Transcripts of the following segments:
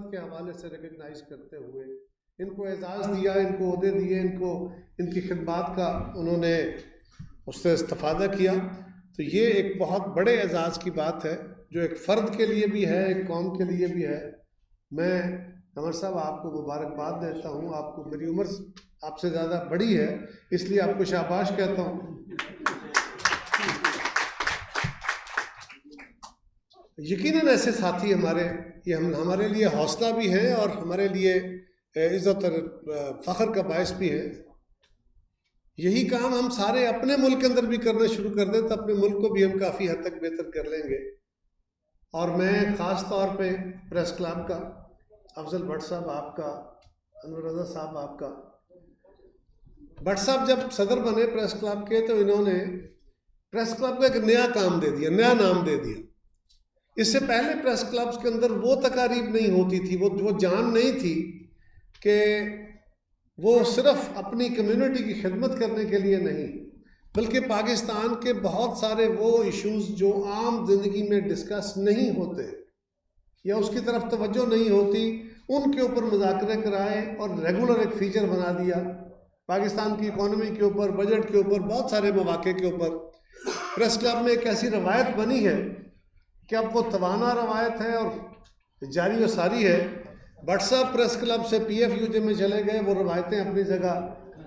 के हवाले से रिकग्नाइज करते हुए इनको एजाज़ दिया, इनको ओहदे दिए, इनको इनकी खिदमत का उन्होंने उससे इस्तिफ़ादा किया। तो ये एक बहुत बड़े एजाज़ की बात है जो एक फ़र्द के लिए भी है, एक कौम के लिए भी है। मैं अमर साहब आपको मुबारकबाद देता हूँ। आपको, मेरी उम्र आपसे ज़्यादा बड़ी है इसलिए आपको शाबाश कहता हूँ। यकीनन ऐसे साथी हमारे, ये हमारे लिए हौसला भी हैं और हमारे लिए इज़्ज़त और फ़ख्र का बायस भी है। यही काम हम सारे अपने मुल्क के अंदर भी करना शुरू कर दें तो अपने मुल्क को भी हम काफ़ी हद तक बेहतर कर लेंगे। और मैं ख़ास तौर पे प्रेस क्लब का, अफजल भट्ट साहब आपका, अनवर रज़ा साहब आपका, भट्ट साहब जब सदर बने प्रेस क्लब के तो इन्होंने प्रेस क्लब को एक नया काम दे दिया, नया नाम दे दिया। इससे पहले प्रेस क्लब्स के अंदर वो तकारीब नहीं होती थी, वो जान नहीं थी कि वो सिर्फ अपनी कम्युनिटी की खिदमत करने के लिए नहीं, बल्कि पाकिस्तान के बहुत सारे वो इश्यूज़ जो आम जिंदगी में डिस्कस नहीं होते या उसकी तरफ तवज्जो नहीं होती, उनके ऊपर मुज़ाकरे कराए और रेगुलर एक फीचर बना दिया। पाकिस्तान की इकॉनमी के ऊपर, बजट के ऊपर, बहुत सारे मौक़े के ऊपर प्रेस क्लब में एक ऐसी रवायत बनी है कि अब वो तवाना रवायत है और जारी व सारी है। भट्ट साहब प्रेस क्लब से PFUJ में चले गए, वो रवायतें अपनी जगह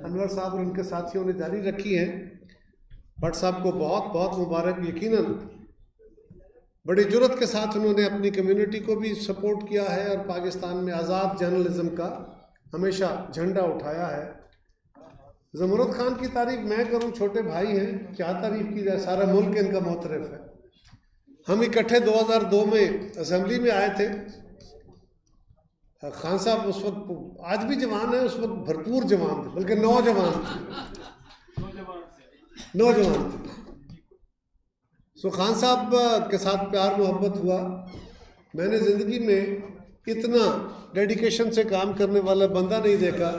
अनवर साहब और उनके साथियों ने जारी रखी हैं। भट्ट साहब को बहुत बहुत मुबारक। यकीनन बड़ी जुर्रत के साथ उन्होंने अपनी कम्युनिटी को भी सपोर्ट किया है और पाकिस्तान में आज़ाद जर्नलिज़म का हमेशा झंडा उठाया है। ज़मरुद खान की तारीफ़ मैं करूं, छोटे भाई हैं, क्या तारीफ़ की जाए, सारा मुल्क इनका मोतरफ़ है। हम इकट्ठे 2002 में असेंबली में आए थे। खान साहब उस वक्त, आज भी जवान है, उस वक्त भरपूर जवान थे, बल्कि नौजवान थे। सो खान साहब के साथ प्यार मोहब्बत हुआ। मैंने ज़िंदगी में इतना डेडिकेशन से काम करने वाला बंदा नहीं देखा।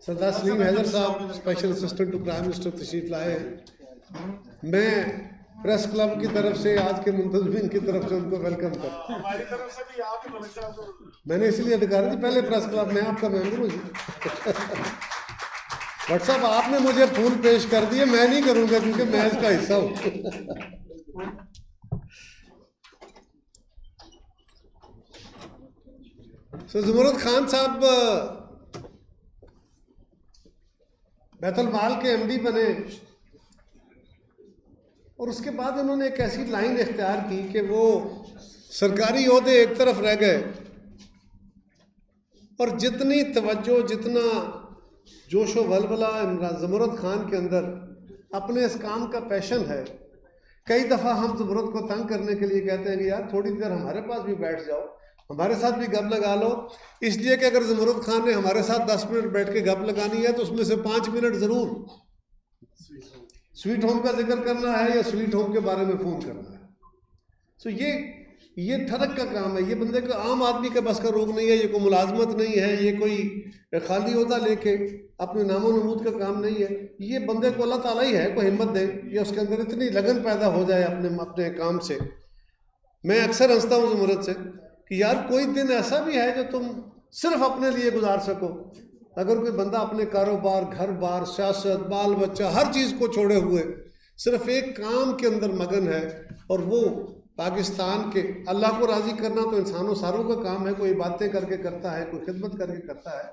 सरदार Saleem Haider Sahab special assistant to prime minister तशरीफ़ लाए हैं। मैं प्रेस क्लब की तरफ से, आज के मुंतज़मीन की तरफ से उनको वेलकम करता हूँ। मैंने इसलिए अधिकार दी, पहले प्रेस क्लब में आपका मेंबर हूँ। भट्ट साहब आपने मुझे फूल पेश कर दिए, मैं नहीं करूँगा क्योंकि मैं इसका हिस्सा हूँ। सो ज़मरुद खान साहब बैतुल माल के MD बने और उसके बाद उन्होंने एक ऐसी लाइन इख्तियार की कि वो सरकारी ओहदे एक तरफ रह गए और जितनी तवज्जो, जितना जोश व वलवला ज़मरुद खान के अंदर अपने इस काम का पैशन है। कई दफ़ा हम ज़मरुद को तंग करने के लिए कहते हैं कि यार थोड़ी देर हमारे पास भी बैठ जाओ, हमारे साथ भी गप लगा लो। इसलिए कि अगर ज़मरुद खान ने हमारे साथ 10 मिनट बैठ के गप लगानी है तो उसमें से 5 मिनट ज़रूर स्वीट होम का जिक्र करना है या स्वीट होम के बारे में फ़ोन करना है। सो ये ठरक का काम है। ये बंदे का, आम आदमी के बस का रोग नहीं है, ये कोई मुलाजमत नहीं है, ये कोई खाली ओहदा लेके अपने नामो नमूद का काम नहीं है। ये बंदे को अल्लाह ताला ही है को हिम्मत दे या उसके अंदर इतनी लगन पैदा हो जाए अपने काम से। मैं अक्सर हंसता हूँ ज़मरुद से कि यार कोई दिन ऐसा भी है जो तुम सिर्फ अपने लिए गुजार सको। अगर कोई बंदा अपने कारोबार, घर बार, सियासत, बाल बच्चा, हर चीज़ को छोड़े हुए सिर्फ एक काम के अंदर मगन है और वो पाकिस्तान के, अल्लाह को राज़ी करना तो इंसानों सारों का काम है, कोई बातें करके करता है, कोई खिदमत करके करता है,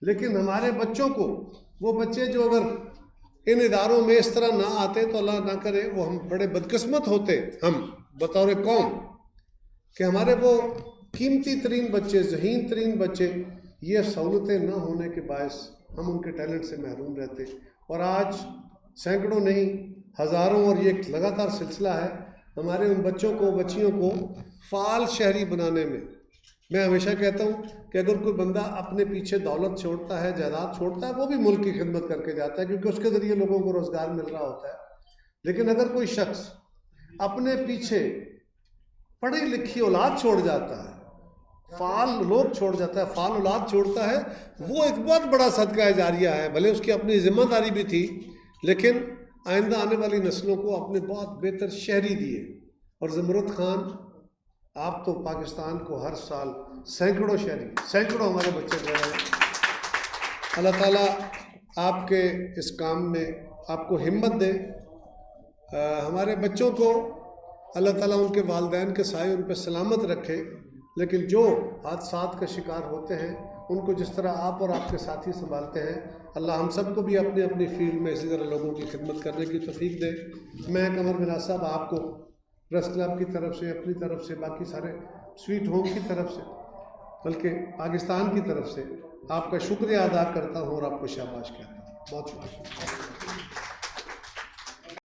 लेकिन हमारे बच्चों को, वो बच्चे जो अगर इन इदारों में इस तरह ना आते तो अल्लाह ना करे वो हम बड़े बदकिस्मत होते हम बतौर कौम कि हमारे वो कीमती तरीन बच्चे, ज़हीन तरीन बच्चे, ये सहूलतें ना होने के बायस हम उनके टैलेंट से महरूम रहते। और आज सैकड़ों नहीं हज़ारों, और ये एक लगातार सिलसिला है, हमारे उन बच्चों को, बच्चियों को फ़ाल शहरी बनाने में। मैं हमेशा कहता हूँ कि अगर कोई बंदा अपने पीछे दौलत छोड़ता है, जायदाद छोड़ता है, वो भी मुल्क की खिदमत करके जाता है क्योंकि उसके ज़रिए लोगों को रोज़गार मिल रहा होता है। लेकिन अगर कोई शख्स अपने पीछे पढ़ी लिखी औलाद छोड़ जाता है, फ़ाल लोग छोड़ जाता है, फ़ाल औलाद छोड़ता है, वो एक बहुत बड़ा सदका जारिया है। भले उसकी अपनी जिम्मेदारी भी थी, लेकिन आइंदा आने वाली नस्लों को अपने बहुत बेहतर शहरी दिए। और ज़मरुद खान आप तो पाकिस्तान को हर साल सैकड़ों शहरी, सैकड़ों हमारे बच्चे दे रहे हैं। अल्लाह ताला आपके इस काम में आपको हिम्मत दे। हमारे बच्चों को अल्लाह ताला उनके वालिदैन के साए उन पर सलामत रखे। लेकिन जो हादसात का शिकार होते हैं उनको जिस तरह आप और आपके साथी संभालते हैं, अल्लाह हम सबको भी अपनी अपनी फील्ड में इसी तरह लोगों की खिदमत करने की तौफीक दे। मैं कमर बिलास साहब आपको प्रेस क्लब की तरफ से, अपनी तरफ से, बाकी सारे स्वीट होम की तरफ से, बल्कि पाकिस्तान की तरफ से आपका शुक्रिया अदा करता हूँ और आपको शाबाश कहता हूँ। बहुत शुक्रिया।